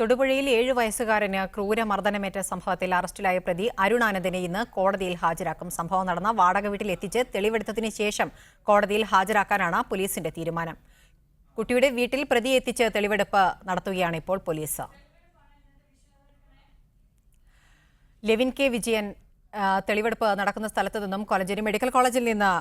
തൊടുപുഴയിൽ 7 വയസ്സുകാരന് ക്രൂരമർദ്ദനമേറ്റ സംഭവത്തിൽ അറസ്റ്റിലായ പ്രതി അരുൺ ആനന്ദിനെ ഇന്ന് കോടതിയിൽ ഹാജരാക്കും. സംഭവം നടന്ന വാടക വീട്ടിൽ എത്തിച്ച് തെളിവെടുത്തതിന് ശേഷം കോടതിയിൽ ഹാജരാക്കാനാണ് പോലീസിന്റെ തീരുമാനം. കുട്ടിയുടെ വീട്ടിൽ പ്രതിയെ എത്തിച്ച് തെളിവെടുപ്പ് നടത്തുകയാണ് ഇപ്പോൾ പോലീസ്. ലെവിൻ കെ വിജയൻ തെളിവെടുപ്പ് നടക്കുന്ന സ്ഥലത്തു നിന്നും കോലഞ്ചേരി മെഡിക്കൽ കോളേജിൽ നിന്ന്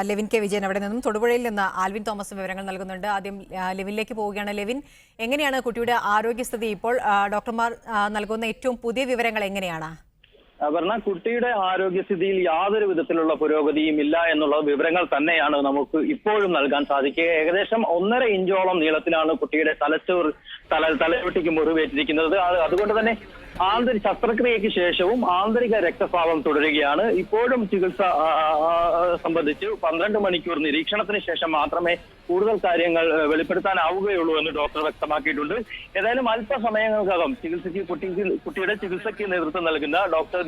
ലെവിൻ കെ വിജയൻ അവിടെ നിന്നും തൊടുപുഴയിൽ നിന്ന് ആൽവിൻ തോമസ് വിവരങ്ങൾ നൽകുന്നുണ്ട്. ആദ്യം ലെവിനിലേക്ക് പോവുകയാണ്. ലെവിൻ, എങ്ങനെയാണ് കുട്ടിയുടെ ആരോഗ്യസ്ഥിതി ഇപ്പോൾ? ഡോക്ടർമാർ നൽകുന്ന ഏറ്റവും പുതിയ വിവരങ്ങൾ എങ്ങനെയാണ്? കുട്ടിയുടെ ആരോഗ്യസ്ഥിതിയിൽ യാതൊരു വിധത്തിലുള്ള പുരോഗതിയും ഇല്ല എന്നുള്ള വിവരങ്ങൾ തന്നെയാണ് നമുക്ക് ഇപ്പോഴും നൽകാൻ സാധിക്കുക. ഏകദേശം 1.5 ഇഞ്ചോളം നീളത്തിലാണ് കുട്ടിയുടെ തലയൊട്ടിക്ക് മുറിവേറ്റിരിക്കുന്നത്. അതുകൊണ്ട് തന്നെ ശസ്ത്രക്രിയയ്ക്ക് ശേഷവും ആന്തരിക രക്തസ്രാവം തുടരുകയാണ്. ഇപ്പോഴും ചികിത്സ സംബന്ധിച്ച് 12 മണിക്കൂർ നിരീക്ഷണത്തിന് ശേഷം മാത്രമേ കൂടുതൽ കാര്യങ്ങൾ വെളിപ്പെടുത്താനാവുകയുള്ളൂ എന്ന് ഡോക്ടർ വ്യക്തമാക്കിയിട്ടുണ്ട്. ഏതായാലും അല്പസമയങ്ങൾക്കകം കുട്ടിയുടെ ചികിത്സയ്ക്ക് നേതൃത്വം നൽകുന്ന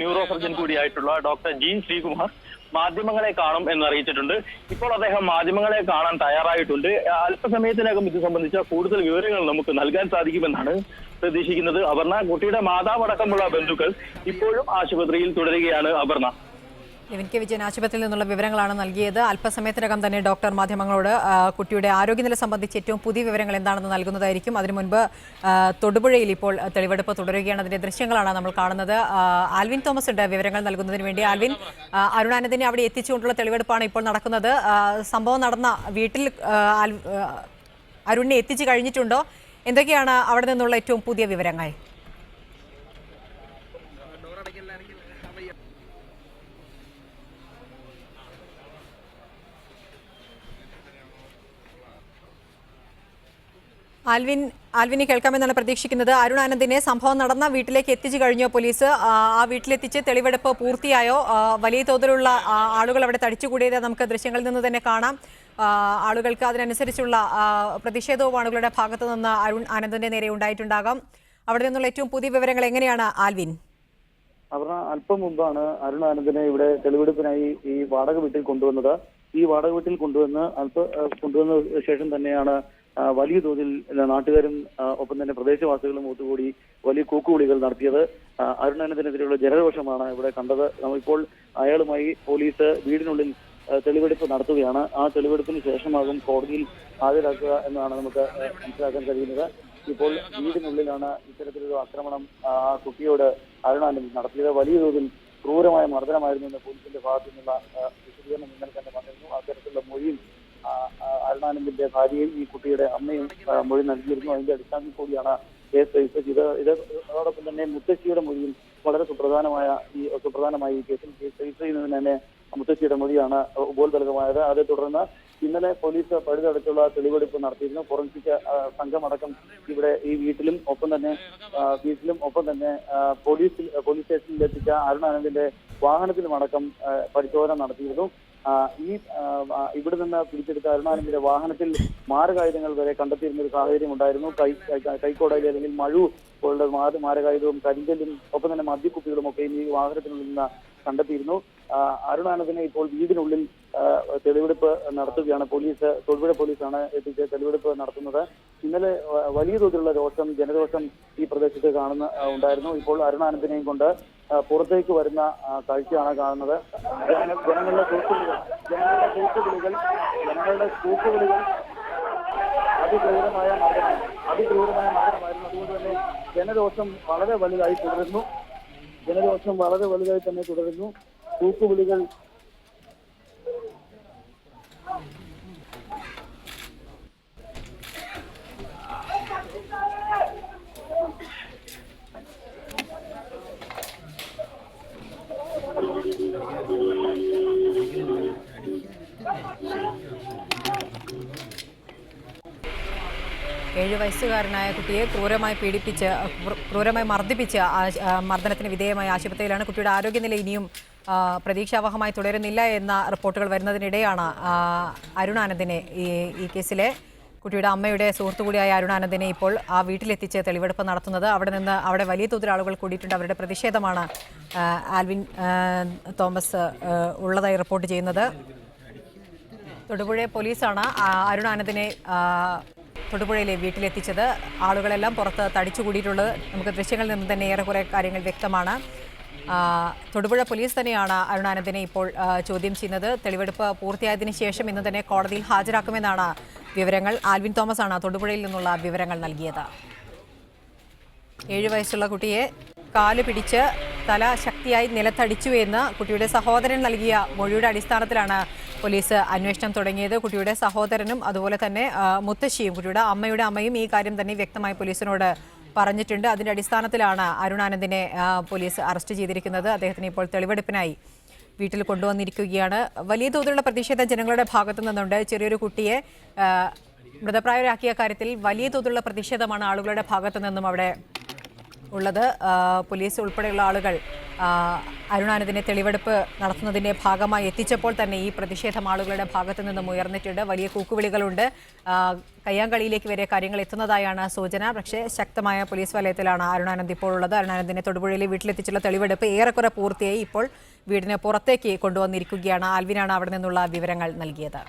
ന്യൂറോ സർജൻ കൂടിയായിട്ടുള്ള ഡോക്ടർ ജീൻ ശ്രീകുമാർ മാധ്യമങ്ങളെ കാണും എന്നറിയിച്ചിട്ടുണ്ട്. ഇപ്പോൾ അദ്ദേഹം മാധ്യമങ്ങളെ കാണാൻ തയ്യാറായിട്ടുണ്ട്. അല്പസമയത്തിനകം ഇത് സംബന്ധിച്ച കൂടുതൽ വിവരങ്ങൾ നമുക്ക് നൽകാൻ സാധിക്കുമെന്നാണ് പ്രതീക്ഷിക്കുന്നത്. കുട്ടിയുടെ മാതാവടക്കമുള്ള ബന്ധുക്കൾ ഇപ്പോഴും ആശുപത്രിയിൽ തുടരുകയാണ്. ലെവിൻ കെ വിജയൻ ആശുപത്രിയിൽ നിന്നുള്ള വിവരങ്ങളാണ് നൽകിയത്. അല്പസമയത്തിനകം തന്നെ ഡോക്ടർ മാധ്യമങ്ങളോട് കുട്ടിയുടെ ആരോഗ്യനില സംബന്ധിച്ച് ഏറ്റവും പുതിയ വിവരങ്ങൾ എന്താണെന്ന് നൽകുന്നതായിരിക്കും. അതിനു മുൻപ് തൊടുപുഴയിൽ ഇപ്പോൾ തെളിവെടുപ്പ് തുടരുകയാണ്. അതിന്റെ ദൃശ്യങ്ങളാണ് നമ്മൾ കാണുന്നത്. ആൽവിൻ തോമസ് ഉണ്ട് വിവരങ്ങൾ നൽകുന്നതിന് വേണ്ടി. ആൽവിൻ, അരുൺ ആനന്ദിനെ അവിടെ എത്തിച്ചുകൊണ്ടുള്ള തെളിവെടുപ്പാണ് ഇപ്പോൾ നടക്കുന്നത്. സംഭവം നടന്ന വീട്ടിൽ അരുണിനെ എത്തിച്ചു കഴിഞ്ഞിട്ടുണ്ടോ? എന്തൊക്കെയാണ് അവിടെ നിന്നുള്ള ഏറ്റവും പുതിയ വിവരങ്ങൾ? ആൽവിനെ കേൾക്കാമെന്നാണ് പ്രതീക്ഷിക്കുന്നത്. അരുൺ ആനന്ദിനെ സംഭവം നടന്ന വീട്ടിലേക്ക് എത്തിച്ചു കഴിഞ്ഞോ പോലീസ്? ആ വീട്ടിലെത്തിച്ച് തെളിവെടുപ്പ് പൂർത്തിയായോ? വലിയ തോതിലുള്ള ആളുകൾ അവിടെ തടിച്ചുകൂടിയത് നമുക്ക് ദൃശ്യങ്ങളിൽ നിന്ന് തന്നെ കാണാം. ആളുകൾക്ക് അതിനനുസരിച്ചുള്ള പ്രതിഷേധവും ആളുകളുടെ ഭാഗത്തു നിന്ന് അരുൺ ആനന്ദിന്റെ നേരെ ഉണ്ടായിട്ടുണ്ടാകാം. അവിടെ നിന്നുള്ള ഏറ്റവും പുതിയ വിവരങ്ങൾ എങ്ങനെയാണ് ആൽവിൻ? അല്പം മുമ്പാണ് അരുൺ ആനന്ദിനെ ഇവിടെ തെളിവെടുപ്പിനായി ഈ വാടക വീട്ടിൽ കൊണ്ടുവന്നത്. ഈ വാടക വീട്ടിൽ കൊണ്ടുവന്ന ശേഷം തന്നെയാണ് വലിയ തോതിൽ നാട്ടുകാരും ഒപ്പം തന്നെ പ്രദേശവാസികളും ഒത്തുകൂടി വലിയ കൂക്കുവിളികൾ നടത്തിയത്. അരുൺ ആനന്ദിനെതിരെയുള്ള ജനരോഷമാണ് ഇവിടെ കണ്ടത്. ഇപ്പോൾ അയാളുമായി പോലീസ് വീടിനുള്ളിൽ തെളിവെടുപ്പ് നടത്തുകയാണ്. ആ തെളിവെടുപ്പിന് ശേഷമാകും കോടതിയിൽ ഹാജരാക്കുക എന്നാണ് നമുക്ക് മനസ്സിലാക്കാൻ കഴിയുന്നത്. ഇപ്പോൾ വീടിനുള്ളിലാണ് ഇത്തരത്തിലൊരു ആക്രമണം ആ കുട്ടിയോട് അരുൺ ആനന്ദ് നടത്തിയത്. വലിയ തോതിൽ ക്രൂരമായ മർദ്ദനമായിരുന്നു എന്ന് പോലീസിന്റെ ഭാഗത്തു നിന്നുള്ള വിശദീകരണം ഇന്നലെ തന്നെ വന്നിരുന്നു. അത്തരത്തിലുള്ള മൊഴിയും അരുൺ ആനന്ദിന്റെ ഭാര്യയും ഈ കുട്ടിയുടെ അമ്മയും മൊഴി നൽകിയിരുന്നു. അതിന്റെ അടിസ്ഥാനത്തിൽ കൂടിയാണ് കേസ് രജിസ്റ്റർ ചെയ്തത്. അതോടൊപ്പം തന്നെ മുത്തശ്ശിയുടെ മൊഴിയും വളരെ സുപ്രധാനമായി ഈ കേസിൽ കേസ് രജിസ്റ്റർ ചെയ്യുന്നതിന് തന്നെ മുത്തശ്ശിയുടെ മൊഴിയാണ് ഉപോത്ബലകമായത്. അതേ തുടർന്ന് ഇന്നലെ പോലീസ് പഴുതടച്ചുള്ള തെളിവെടുപ്പ് നടത്തിയിരുന്നു. ഫോറൻസിക് സംഘമടക്കം ഇവിടെ ഈ വീട്ടിലും ഒപ്പം തന്നെ പോലീസ് സ്റ്റേഷനിൽ എത്തിച്ച അരുൺ ആനന്ദിന്റെ വാഹനത്തിലുമടക്കം പരിശോധന നടത്തിയിരുന്നു. ഇവിടെ നിന്ന് പിടിച്ചെടുത്ത അരുൺ ആനന്ദിന്റെ വാഹനത്തിൽ മാരകായുധങ്ങൾ വരെ കണ്ടെത്തിയിരുന്ന ഒരു സാഹചര്യം ഉണ്ടായിരുന്നു. കൈക്കോടതി അല്ലെങ്കിൽ മഴു പോലുള്ള മാരകായുധവും കരിങ്കല്ലും ഒപ്പം തന്നെ മദ്യക്കുപ്പികളും ഒക്കെ ഈ വാഹനത്തിനുള്ളിൽ നിന്ന് കണ്ടെത്തിയിരുന്നു. അരുൺ ആനന്ദിനെ ഇപ്പോൾ വീടിനുള്ളിൽ തെളിവെടുപ്പ് നടത്തുകയാണ് പോലീസ്. തൊടുപുഴ പോലീസാണ് എത്തിച്ച് തെളിവെടുപ്പ് നടത്തുന്നത്. ഇന്നലെ വലിയ തോതിലുള്ള ജനരോഷം ഈ പ്രദേശത്ത് ഉണ്ടായിരുന്നു. ഇപ്പോൾ അരുൺ ആനന്ദിനെയും കൊണ്ട് പുറത്തേക്ക് വരുന്ന കാഴ്ചയാണ് കാണുന്നത്. ജനങ്ങളുടെ കൂക്കുവിളികൾ അതിക്രൂരമായ മർദ്ദനമായിരുന്നു. അതുകൊണ്ട് തന്നെ ജനരോഷം വളരെ വലുതായി തന്നെ തുടരുന്നു. കൂക്കുവിളികൾ ഏഴ് വയസ്സുകാരനായ കുട്ടിയെ ക്രൂരമായി മർദ്ദിപ്പിച്ച് മർദ്ദനത്തിന് വിധേയമായ ആശുപത്രിയിലാണ്. കുട്ടിയുടെ ആരോഗ്യനില ഇനിയും പ്രതീക്ഷാവഹമായി തുടരുന്നില്ല എന്ന റിപ്പോർട്ടുകൾ വരുന്നതിനിടെയാണ് അരുൺ ആനന്ദിനെ ഈ കേസിലെ കുട്ടിയുടെ അമ്മയുടെ സുഹൃത്തുകൂടിയായ അരുൺ ആനന്ദിനെ ഇപ്പോൾ ആ വീട്ടിലെത്തിച്ച് തെളിവെടുപ്പ് നടത്തുന്നത്. അവിടെ വലിയ തോതിൽ ആളുകൾ കൂടിയിട്ടുണ്ട്. അവരുടെ പ്രതിഷേധമാണ് ആൽവിൻ തോമസ് ഉള്ളതായി റിപ്പോർട്ട് ചെയ്യുന്നത്. തൊടുപുഴ പോലീസാണ് അരുൺ ആനന്ദിനെ തൊടുപുഴയിലെ വീട്ടിലെത്തിച്ചത്. ആളുകളെല്ലാം പുറത്ത് തടിച്ചുകൂടിയിട്ടുള്ളത് നമുക്ക് ദൃശ്യങ്ങളിൽ നിന്ന് തന്നെ ഏറെക്കുറെ കാര്യങ്ങൾ വ്യക്തമാണ്. തൊടുപുഴ പോലീസ് തന്നെയാണ് അരുണാനന്ദിനെ ഇപ്പോൾ ചോദ്യം ചെയ്യുന്നത്. തെളിവെടുപ്പ് പൂർത്തിയായതിനു ശേഷം ഇന്ന് തന്നെ കോടതിയിൽ ഹാജരാക്കുമെന്നാണ് വിവരങ്ങൾ. ആൽവിൻ തോമസ് ആണ് തൊടുപുഴയിൽ നിന്നുള്ള വിവരങ്ങൾ നൽകിയത്. 7 വയസ്സുള്ള കുട്ടിയെ കാല് പിടിച്ച് തല ശക്തിയായി നിലത്തടിച്ചു എന്ന് കുട്ടിയുടെ സഹോദരൻ നൽകിയ മൊഴിയുടെ അടിസ്ഥാനത്തിലാണ് പോലീസ് അന്വേഷണം തുടങ്ങിയത്. കുട്ടിയുടെ സഹോദരനും അതുപോലെ തന്നെ മുത്തശ്ശിയും കുട്ടിയുടെ അമ്മയുടെ അമ്മയും ഈ കാര്യം തന്നെ വ്യക്തമായി പോലീസിനോട് പറഞ്ഞിട്ടുണ്ട്. അതിന്റെ അടിസ്ഥാനത്തിലാണ് അരുണാനന്ദിനെ പോലീസ് അറസ്റ്റ് ചെയ്തിരിക്കുന്നത്. അദ്ദേഹത്തിന് ഇപ്പോൾ തെളിവെടുപ്പിനായി വീട്ടിൽ കൊണ്ടുവന്നിരിക്കുകയാണ്. വലിയ തോതിലുള്ള പ്രതിഷേധം ജനങ്ങളുടെ ഭാഗത്തു നിന്നുണ്ട്. ചെറിയൊരു കുട്ടിയെ മൃതപ്രായരാക്കിയ കാര്യത്തിൽ വലിയ തോതിലുള്ള പ്രതിഷേധമാണ് ആളുകളുടെ ഭാഗത്തു നിന്നും അവിടെ ഉള്ളത്. പോലീസ് ഉൾപ്പെടെയുള്ള ആളുകൾ അരുണാനന്ദിനെ തെളിവെടുപ്പ് നടത്തുന്നതിൻ്റെ ഭാഗമായി എത്തിച്ചപ്പോൾ തന്നെ ഈ പ്രതിഷേധം ആളുകളുടെ ഭാഗത്തു നിന്നും ഉയർന്നിട്ടുണ്ട്. വലിയ കൂക്കുവിളികളുണ്ട്. കയ്യാങ്കളിയിലേക്ക് വരെ കാര്യങ്ങൾ എത്തുന്നതായാണ് സൂചന. പക്ഷേ ശക്തമായ പോലീസ് വലയത്തിലാണ് അരുണാനന്ദ് ഇപ്പോൾ ഉള്ളത്. അരുണാനന്ദിനെ തൊടുപുഴയിലെ വീട്ടിലെത്തിച്ചുള്ള തെളിവെടുപ്പ് ഏറെക്കുറെ പൂർത്തിയായി. ഇപ്പോൾ വീടിന് പുറത്തേക്ക് കൊണ്ടുവന്നിരിക്കുകയാണ്. ആൽവിനാണ് അവിടെ നിന്നുള്ള വിവരങ്ങൾ നൽകിയത്.